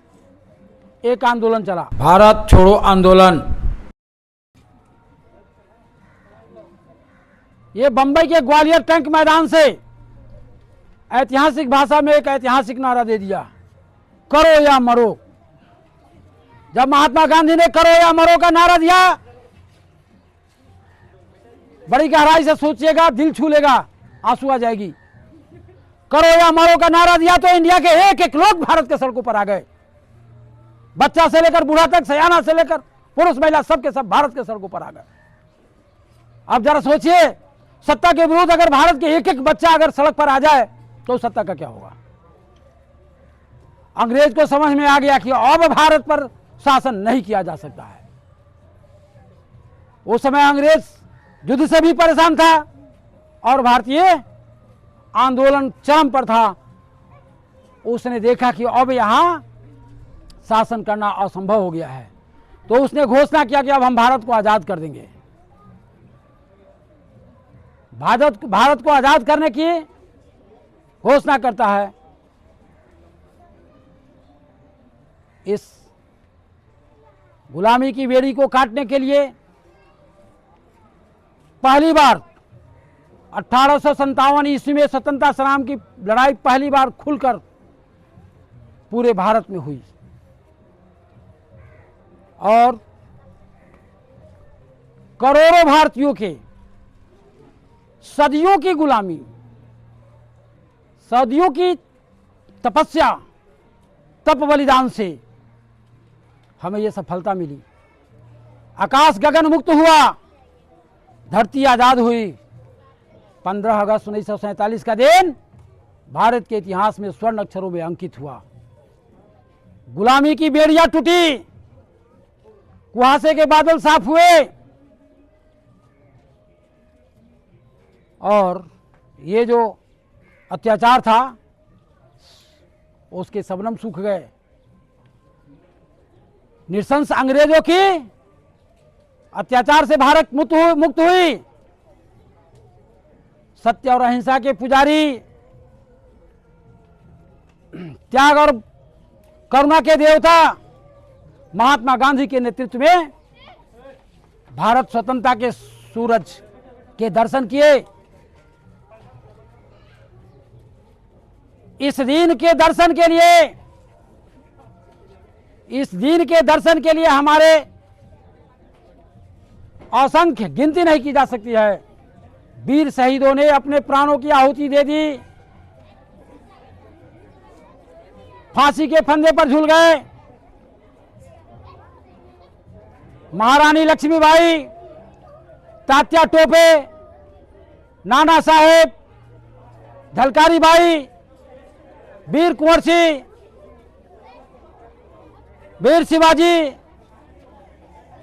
एक आंदोलन चला, भारत छोड़ो आंदोलन। ये बंबई के ग्वालियर टैंक मैदान से ऐतिहासिक भाषा में एक ऐतिहासिक नारा दे दिया, करो या मरो। जब महात्मा गांधी ने करो या मरो का नारा दिया, बड़ी गहराई से सोचिएगा, दिल छू लेगा, आंसू आ जाएगी। करो या मरो का नारा दिया तो इंडिया के एक एक लोग भारत के सड़कों पर आ गए। बच्चा से लेकर बूढ़ा तक, सयाना से लेकर पुरुष महिला, सब के सब भारत के सड़कों पर आ गए। अब जरा सोचिए, सत्ता के विरुद्ध अगर भारत के एक एक बच्चा अगर सड़क पर आ जाए तो सत्ता का क्या होगा। अंग्रेज को समझ में आ गया कि अब भारत पर शासन नहीं किया जा सकता है। उस समय अंग्रेज युद्ध से भी परेशान था और भारतीय आंदोलन चरम पर था। उसने देखा कि अब यहां शासन करना असंभव हो गया है, तो उसने घोषणा किया कि अब हम भारत को आजाद कर देंगे। भारत को आजाद करने की घोषणा करता है। इस गुलामी की बेड़ी को काटने के लिए पहली बार 1857 ईस्वी में स्वतंत्रता संग्राम की लड़ाई पहली बार खुलकर पूरे भारत में हुई और करोड़ों भारतीयों के सदियों की गुलामी, सदियों की तपस्या, तप बलिदान से हमें यह सफलता मिली। आकाश गगन मुक्त हुआ, धरती आजाद हुई। 15 अगस्त 1947 का दिन भारत के इतिहास में स्वर्ण अक्षरों में अंकित हुआ। गुलामी की बेड़ियां टूटी, कुहासे के बादल साफ हुए और ये जो अत्याचार था उसके शबनम सूख गए। नृशंस अंग्रेजों की अत्याचार से भारत मुक्त हुई। सत्य और अहिंसा के पुजारी, त्याग और करुणा के देवता महात्मा गांधी के नेतृत्व में भारत स्वतंत्रता के सूरज के दर्शन किए। इस दिन के दर्शन के लिए हमारे असंख्य गिनती नहीं की जा सकती है। वीर शहीदों ने अपने प्राणों की आहुति दे दी, फांसी के फंदे पर झूल गए। महारानी लक्ष्मीबाई, तात्या टोपे, नाना साहेब, झलकारी बाई, वीर कुंवर सिंह, वीर शिवाजी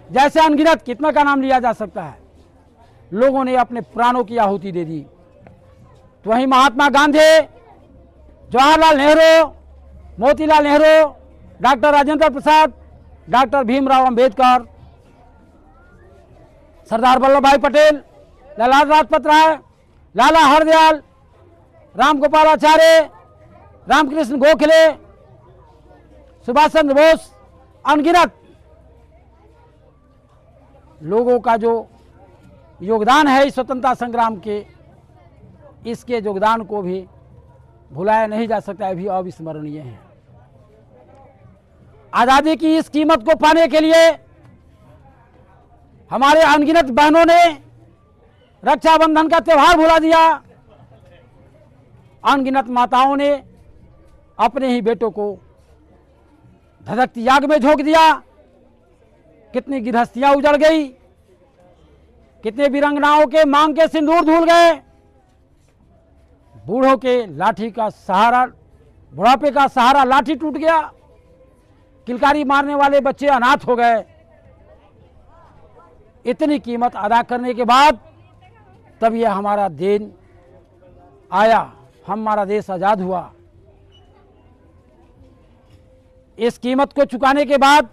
जैसे अनगिनत, कितना का नाम लिया जा सकता है, लोगों ने अपने प्राणों की आहुति दे दी। तो वहीं महात्मा गांधी, जवाहरलाल नेहरू, मोतीलाल नेहरू, डॉक्टर राजेंद्र प्रसाद, डॉक्टर भीमराव अंबेडकर, सरदार वल्लभ भाई पटेल, लाला लाजपत राय, लाला हरदयाल, राम गोपालाचार्य, रामकृष्ण गोखले, सुभाष चंद्र बोस, अनगिनत लोगों का जो योगदान है इस स्वतंत्रता संग्राम के, इसके योगदान को भी भुलाया नहीं जा सकता है, भी अविस्मरणीय है। आजादी की इस कीमत को पाने के लिए हमारे अनगिनत बहनों ने रक्षाबंधन का त्योहार भुला दिया। अनगिनत माताओं ने अपने ही बेटों को धधकती आग में झोंक दिया। कितनी गृहस्थियां उजड़ गई, कितने वीरांगनाओं के मांग के सिंदूर धुल गए। बूढ़ों के लाठी का सहारा, बुढ़ापे का सहारा लाठी टूट गया। किलकारी मारने वाले बच्चे अनाथ हो गए। इतनी कीमत अदा करने के बाद तब यह हमारा दिन आया, हमारा देश आजाद हुआ। इस कीमत को चुकाने के बाद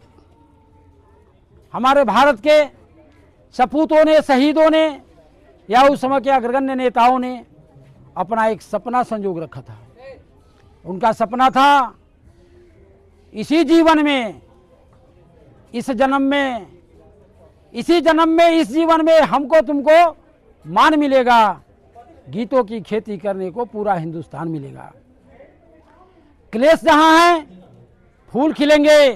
हमारे भारत के सपूतों ने, शहीदों ने या उस समय के अग्रगण्य नेताओं ने अपना एक सपना संजोग रखा था। उनका सपना था इसी जीवन में इस जन्म में, इसी जन्म में, इस जीवन में हमको तुमको मान मिलेगा। गीतों की खेती करने को पूरा हिंदुस्तान मिलेगा। क्लेश जहां है फूल खिलेंगे,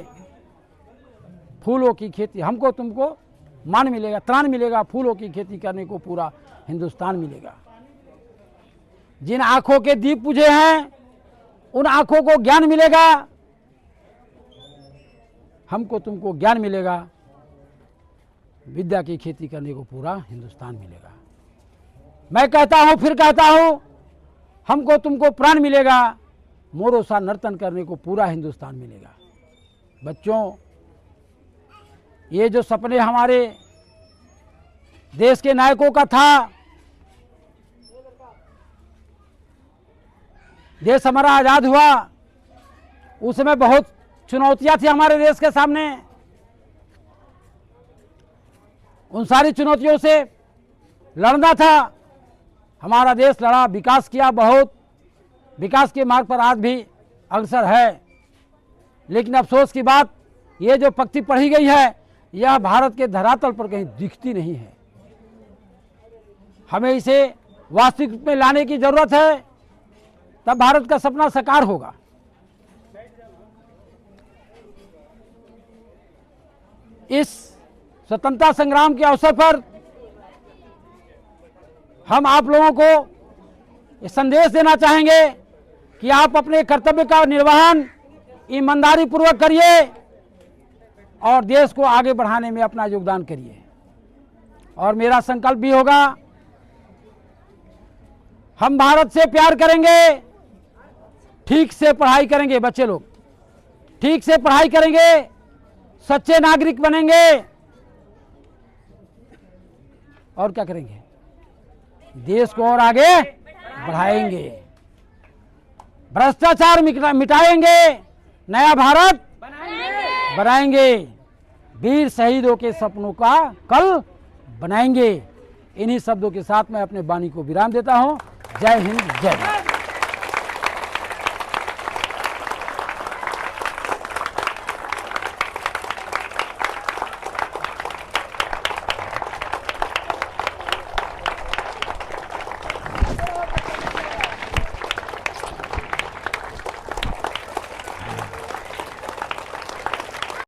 फूलों की खेती हमको तुमको मान मिलेगा, त्राण मिलेगा। फूलों की खेती करने को पूरा हिंदुस्तान मिलेगा। जिन आंखों के दीप बुझे हैं उन आंखों को ज्ञान मिलेगा। हमको तुमको ज्ञान मिलेगा। विद्या की खेती करने को पूरा हिंदुस्तान मिलेगा। मैं कहता हूं, फिर कहता हूं, हमको तुमको प्राण मिलेगा। मोरों सा नर्तन करने को पूरा हिंदुस्तान मिलेगा। बच्चों, ये जो सपने हमारे देश के नायकों का था, देश हमारा आजाद हुआ, उस समय बहुत चुनौतियां थी हमारे देश के सामने। उन सारी चुनौतियों से लड़ना था। हमारा देश लड़ा, विकास किया, बहुत विकास के मार्ग पर आज भी अग्रसर है। लेकिन अफसोस की बात, ये जो पंक्ति पढ़ी गई है यह भारत के धरातल पर कहीं दिखती नहीं है। हमें इसे वास्तविक रूप में लाने की जरूरत है, तब भारत का सपना साकार होगा। इस स्वतंत्रता संग्राम के अवसर पर हम आप लोगों को ये संदेश देना चाहेंगे कि आप अपने कर्तव्य का निर्वहन ईमानदारी पूर्वक करिए और देश को आगे बढ़ाने में अपना योगदान करिए। और मेरा संकल्प भी होगा, हम भारत से प्यार करेंगे, ठीक से पढ़ाई करेंगे। बच्चे लोग ठीक से पढ़ाई करेंगे, सच्चे नागरिक बनेंगे और क्या करेंगे, देश को और आगे बढ़ाएंगे, भ्रष्टाचार मिटाएंगे, नया भारत बनाएंगे, वीर शहीदों के सपनों का कल बनाएंगे। इन्हीं शब्दों के साथ मैं अपने वाणी को विराम देता हूं। जय हिंद, जय भारत।